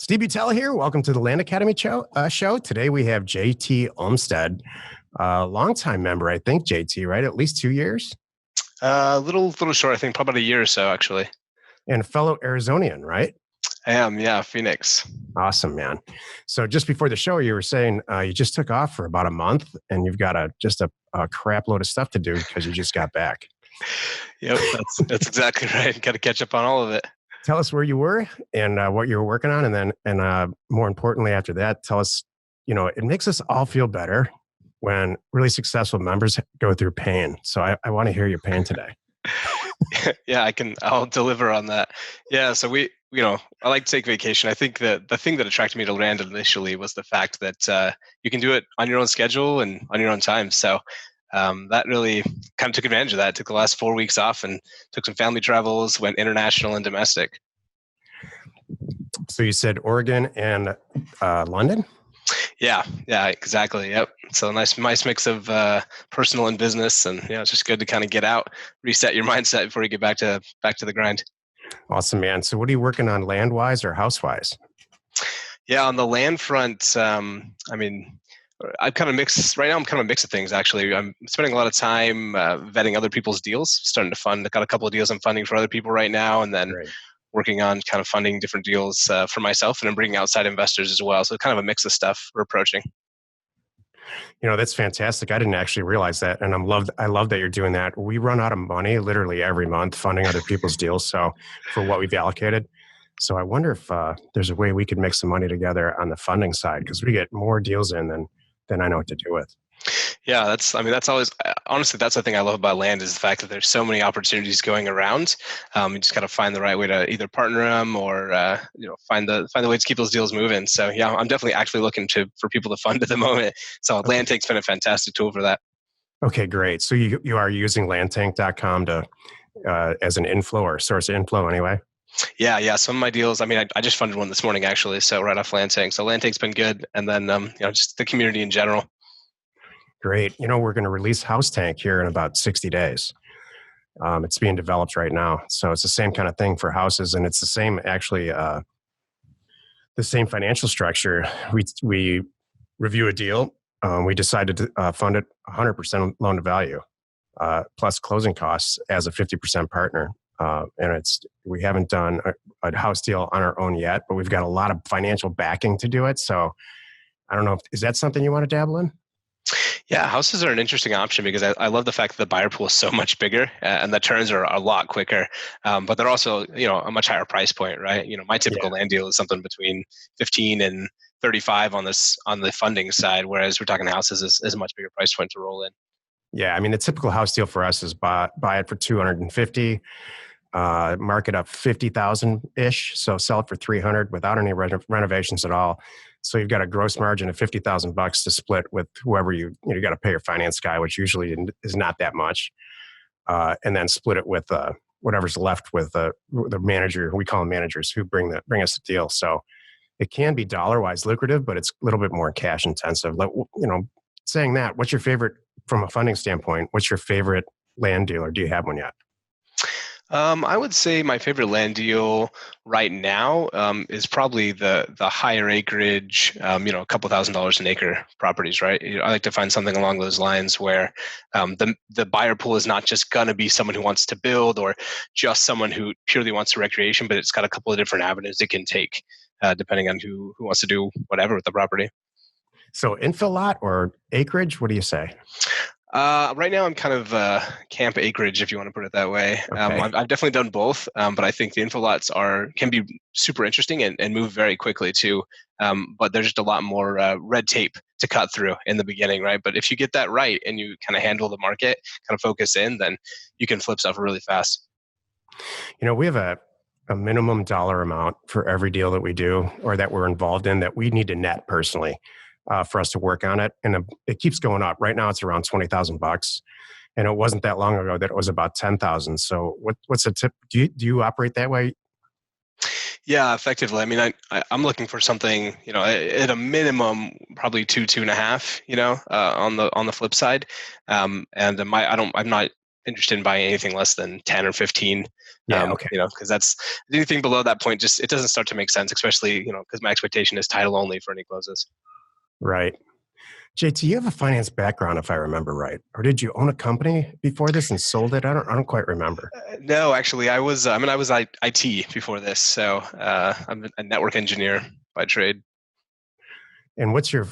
Steve Butella here. Welcome to the Land Academy show. Today we have JT Olmstead, longtime member, I think, JT, right? At least 2 years? Little short, I think, probably about a year or so, actually. And a fellow Arizonian, right? I am, yeah, Phoenix. Awesome, man. So just before the show, you were saying you just took off for about a month and you've got a crap load of stuff to do because you just got back. Yep, that's exactly right. Got to catch up on all of it. Tell us where you were and what you were working on. And more importantly, after that, tell us, it makes us all feel better when really successful members go through pain. So I want to hear your pain today. Yeah, I'll deliver on that. Yeah, so I like to take vacation. I think that the thing that attracted me to land initially was the fact that you can do it on your own schedule and on your own time. So that really kind of took advantage of that. Took the last 4 weeks off and took some family travels, went international and domestic. So you said Oregon and London? Yeah, exactly. Yep. So nice mix of personal and business, and it's just good to kind of get out, reset your mindset before you get back to the grind. Awesome, man. So what are you working on, land wise or house wise? Yeah, on the land front, I'm kind of mixed right now. I'm kind of a mix of things, actually. I'm spending a lot of time vetting other people's deals, starting to fund. I got a couple of deals I'm funding for other people right now, and then Great. Working on kind of funding different deals for myself, and I'm bringing outside investors as well. So kind of a mix of stuff we're approaching. That's fantastic. I didn't actually realize that. And I love that you're doing that. We run out of money literally every month funding other people's deals. So for what we've allocated. So I wonder if there's a way we could mix some money together on the funding side, because we get more deals in than I know what to do with. Yeah, that's always, honestly, that's the thing I love about land is the fact that there's so many opportunities going around. You just got to find the right way to either partner them or, find the way to keep those deals moving. So yeah, I'm definitely actually looking for people to fund at the moment. So Okay. LandTank's been a fantastic tool for that. Okay, great. So you are using landtank.com to as an inflow or source of inflow anyway? Yeah. Some of my deals, I just funded one this morning actually. So right off LandTank. So LandTank's been good. And then, just the community in general. Great. We're going to release House Tank here in about 60 days. It's being developed right now. So it's the same kind of thing for houses, and it's the same, actually, the same financial structure. We review a deal. We decided to fund it 100% loan to value, plus closing costs as a 50% partner. And we haven't done a house deal on our own yet, but we've got a lot of financial backing to do it. So I don't know, is that something you want to dabble in? Yeah, houses are an interesting option because I love the fact that the buyer pool is so much bigger and the turns are a lot quicker, but they're also a much higher price point, right? My typical land deal is something between 15 and 35 on the funding side, whereas we're talking houses is a much bigger price point to roll in. Yeah, the typical house deal for us is buy it for 250, mark it up 50,000 ish, so sell it for 300 without any renovations at all. So you've got a gross margin of $50,000 to split with whoever you got to pay your finance guy, which usually is not that much, and then split it with whatever's left with the manager. We call them managers who bring us the deal. So it can be dollar wise lucrative, but it's a little bit more cash intensive. Saying that, what's your favorite from a funding standpoint? What's your favorite land deal, or do you have one yet? I would say my favorite land deal right now is probably the higher acreage, a couple $1,000s an acre properties, right? I like to find something along those lines where the buyer pool is not just going to be someone who wants to build or just someone who purely wants a recreation, but it's got a couple of different avenues it can take depending on who wants to do whatever with the property. So infill lot or acreage? What do you say? Right now, I'm kind of camp acreage, if you want to put it that way. Okay. I've definitely done both, but I think the infill lots can be super interesting and move very quickly too. But there's just a lot more red tape to cut through in the beginning, right? But if you get that right and you kind of handle the market, kind of focus in, then you can flip stuff really fast. We have a minimum dollar amount for every deal that we do or that we're involved in that we need to net personally. For us to work on it. And it keeps going up. Right now it's around $20,000. And it wasn't that long ago that it was about 10,000. So what's the tip? Do you operate that way? Yeah, effectively. I'm looking for something, at a minimum, probably two and a half, on the flip side. I'm not interested in buying anything less than 10 or 15. Yeah. Okay. Because that's anything below that point, just it doesn't start to make sense, especially, because my expectation is title only for any closes. Right. JT, you have a finance background, if I remember right, or did you own a company before this and sold it? I don't quite remember. No, actually, I was IT before this, so I'm a network engineer by trade. And what's your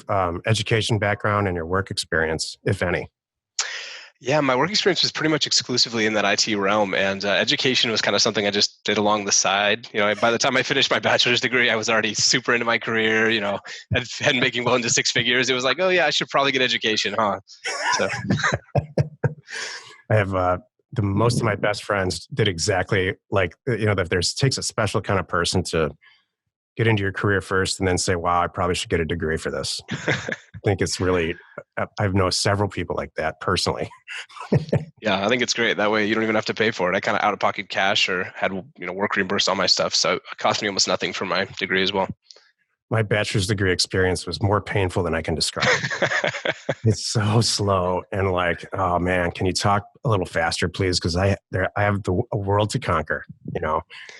education background and your work experience, if any? Yeah, my work experience was pretty much exclusively in that IT realm, and education was kind of something I just did along the side. By the time I finished my bachelor's degree, I was already super into my career. Had making well into six figures. It was like, oh yeah, I should probably get education, huh? So I have the most of my best friends did exactly like that. Takes a special kind of person to get into your career first and then say, wow, I probably should get a degree for this. I think it's really, I've known several people like that personally. Yeah, I think it's great. That way you don't even have to pay for it. I kind of out of pocket cash or had, work reimbursed all my stuff. So it cost me almost nothing for my degree as well. My bachelor's degree experience was more painful than I can describe. It's so slow and like, oh man, can you talk a little faster, please? Because I have a world to conquer.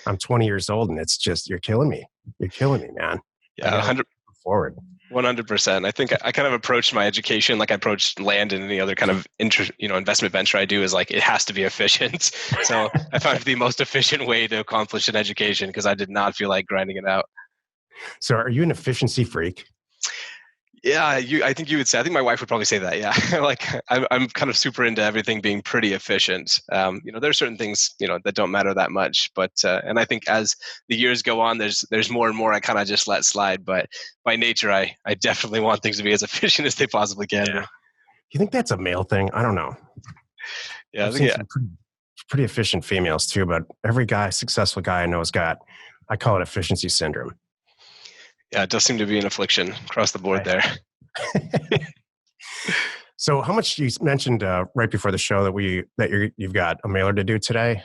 I'm 20 years old, and it's just you're killing me. You're killing me, man. Yeah, 100 forward. 100%. I think I kind of approached my education like I approached land and any other kind of investment venture I do is like it has to be efficient. So I found the most efficient way to accomplish an education because I did not feel like grinding it out. So, are you an efficiency freak? Yeah, I think you would say. I think my wife would probably say that. Yeah, like I'm kind of super into everything being pretty efficient. There are certain things that don't matter that much, but and I think as the years go on, there's more and more I kind of just let slide. But by nature, I definitely want things to be as efficient as they possibly can. Yeah. You think that's a male thing? I don't know. Yeah, I've seen some pretty efficient females too, but every successful guy I know has got, I call it efficiency syndrome. Yeah, it does seem to be an affliction across the board there. So, how much you mentioned right before the show that you've got a mailer to do today?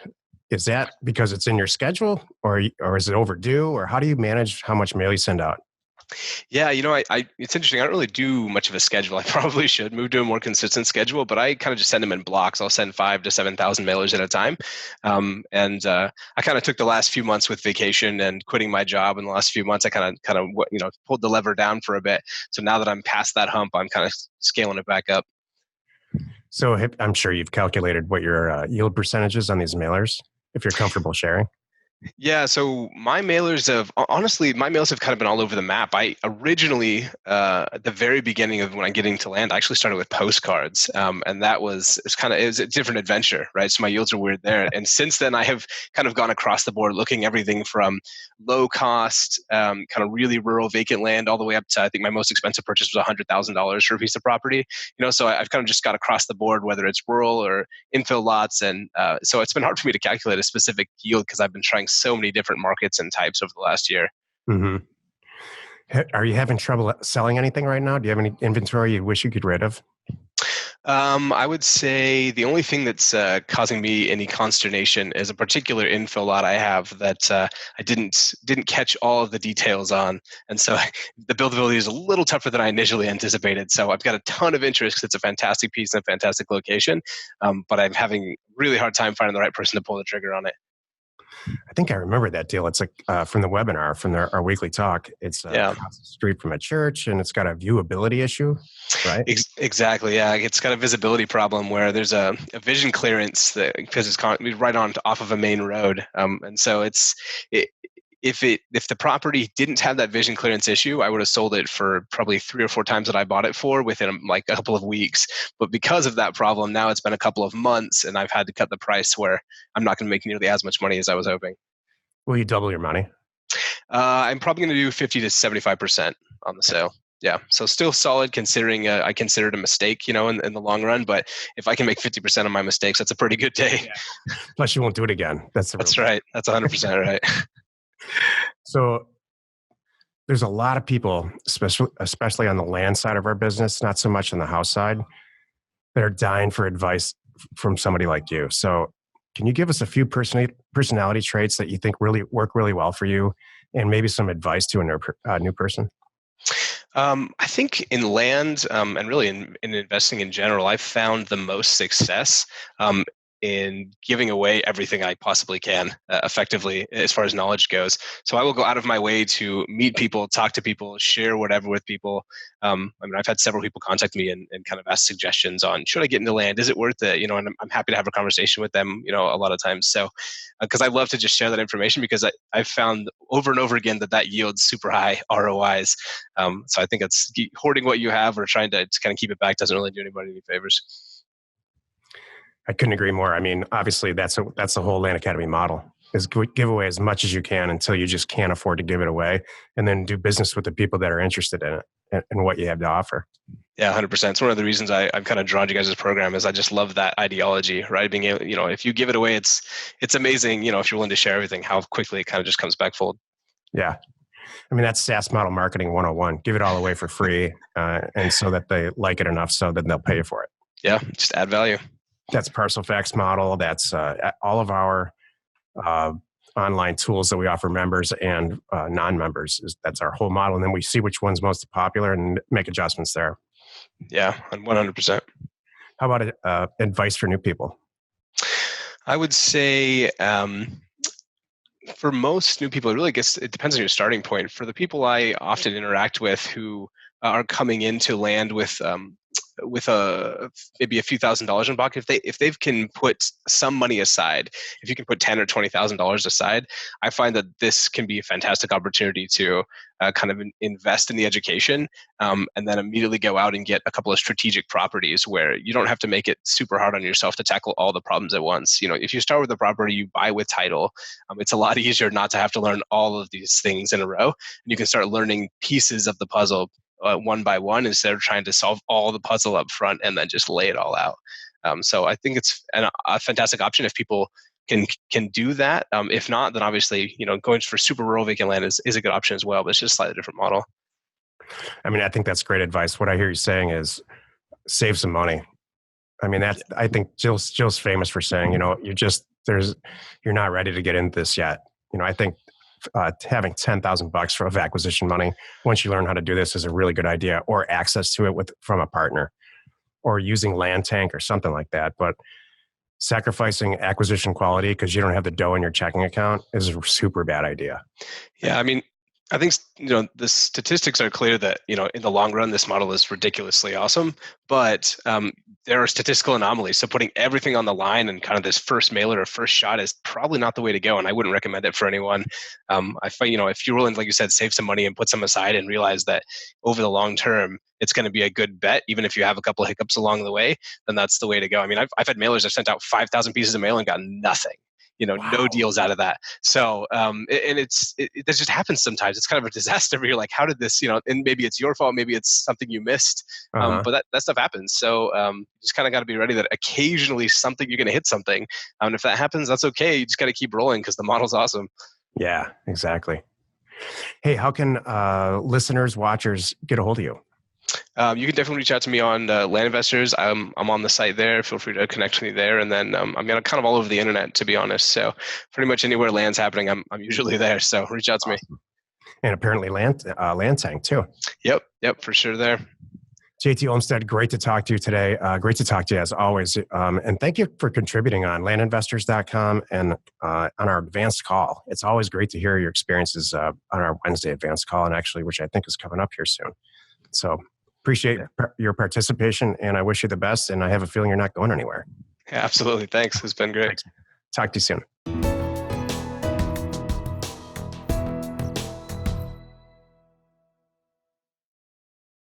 Is that because it's in your schedule, or is it overdue, or how do you manage how much mail you send out? Yeah, it's interesting. I don't really do much of a schedule. I probably should move to a more consistent schedule, but I kind of just send them in blocks. I'll send 5,000 to 7,000 mailers at a time. I kind of took the last few months with vacation and quitting my job. In the last few months, I kind of pulled the lever down for a bit. So now that I'm past that hump, I'm kind of scaling it back up. So I'm sure you've calculated what your yield percentage is on these mailers, if you're comfortable sharing. Yeah, so my mailers have kind of been all over the map. I originally, at the very beginning of when I get into land, I actually started with postcards, and it was a different adventure, right? So my yields are weird there. And since then, I have kind of gone across the board, looking everything from low cost, kind of really rural vacant land, all the way up to I think my most expensive purchase was $100,000 for a piece of property. So I've kind of just got across the board, whether it's rural or infill lots, and so it's been hard for me to calculate a specific yield because I've been trying so many different markets and types over the last year. Mm-hmm. Are you having trouble selling anything right now? Do you have any inventory you wish you could get rid of? I would say the only thing that's causing me any consternation is a particular infill lot I have that I didn't catch all of the details on, and so the buildability is a little tougher than I initially anticipated. So I've got a ton of interest because it's a fantastic piece and a fantastic location, but I'm having really hard time finding the right person to pull the trigger on it. I think I remember that deal. It's like from the webinar, from our weekly talk. It's across the street from a church, and it's got a viewability issue, right? Exactly. Yeah, it's got a visibility problem where there's a vision clearance because it's right on off of a main road, and so if the property didn't have that vision clearance issue, I would have sold it for probably 3 or 4 times that I bought it for within like a couple of weeks. But because of that problem, now it's been a couple of months and I've had to cut the price where I'm not going to make nearly as much money as I was hoping. Will you double your money? I'm probably going to do 50 to 75% on the sale. Yeah. So still solid considering I consider it a mistake, in the long run. But if I can make 50% of my mistakes, that's a pretty good day. Yeah. Plus you won't do it again. That's right. That's 100% right. So there's a lot of people, especially on the land side of our business, not so much on the house side, that are dying for advice from somebody like you. So can you give us a few personality traits that you think really work really well for you, and maybe some advice to a new person? I think in land and really in investing in general, I've found the most success in giving away everything I possibly can effectively as far as knowledge goes. So I will go out of my way to meet people, talk to people, share whatever with people. I've had several people contact me and kind of ask suggestions on, should I get into land? Is it worth it? And I'm happy to have a conversation with them, a lot of times. So, because I love to just share that information, because I've found over and over again that yields super high ROIs. So I think it's hoarding what you have or trying to kind of keep it back doesn't really do anybody any favors. I couldn't agree more. I mean, obviously, that's the whole Land Academy model, is give away as much as you can until you just can't afford to give it away, and then do business with the people that are interested in it and what you have to offer. Yeah, 100%. It's one of the reasons I'm kind of drawn to you guys' program, is I just love that ideology, right? Being able, if you give it away, it's amazing, if you're willing to share everything, how quickly it kind of just comes back full. Yeah. I mean, that's SaaS model marketing 101. Give it all away for free, and so that they like it enough so that they'll pay you for it. Yeah, just add value. That's ParcelFacts model. That's all of our online tools that we offer members and non-members. That's our whole model. And then we see which one's most popular and make adjustments there. Yeah, 100%. How about advice for new people? I would say for most new people, it depends on your starting point. For the people I often interact with who are coming into land with maybe a few $1,000s in pocket, if they can put some money aside, if you can put $10,000 or $20,000 aside, I find that this can be a fantastic opportunity to kind of invest in the education, and then immediately go out and get a couple of strategic properties where you don't have to make it super hard on yourself to tackle all the problems at once. If you start with a property, you buy with title, it's a lot easier not to have to learn all of these things in a row, and you can start learning pieces of the puzzle one by one, instead of trying to solve all the puzzle up front and then just lay it all out. So I think it's a fantastic option if people can do that. If not, then obviously, going for super rural vacant land is a good option as well, but it's just a slightly different model. I mean, I think that's great advice. What I hear you saying is save some money. I mean, I think Jill's famous for saying, you're not ready to get into this yet. I think having $10,000 of acquisition money once you learn how to do this is a really good idea, or access to it from a partner, or using Land Tank or something like that. But sacrificing acquisition quality because you don't have the dough in your checking account is a super bad idea. Yeah, I mean, I think the statistics are clear that in the long run this model is ridiculously awesome, but there are statistical anomalies. So putting everything on the line and kind of this first mailer or first shot is probably not the way to go, and I wouldn't recommend it for anyone. I find if you're willing, like you said, save some money and put some aside, and realize that over the long term it's going to be a good bet, even if you have a couple of hiccups along the way, then that's the way to go. I mean, I've had mailers I've sent out 5,000 pieces of mail and got nothing. Wow. No deals out of that. So, and it just happens sometimes. It's kind of a disaster where you're like, how did this, and maybe it's your fault, maybe it's something you missed, but that stuff happens. So you just kind of got to be ready that occasionally you're going to hit something. And if that happens, that's okay. You just got to keep rolling because the model's awesome. Yeah, exactly. Hey, how can listeners, watchers get a hold of you? You can definitely reach out to me on Land Investors. I'm on the site there. Feel free to connect with me there. And then I'm kind of all over the internet, to be honest. So pretty much anywhere land's happening, I'm usually there. So reach out to me. And apparently Land Tank too. Yep, for sure there. JT Olmstead, great to talk to you today. Great to talk to you as always. And thank you for contributing on landinvestors.com and on our advanced call. It's always great to hear your experiences on our Wednesday advanced call, and actually, which I think is coming up here soon. So appreciate your participation, and I wish you the best. And I have a feeling you're not going anywhere. Yeah, absolutely. Thanks. It's been great. Thanks. Talk to you soon.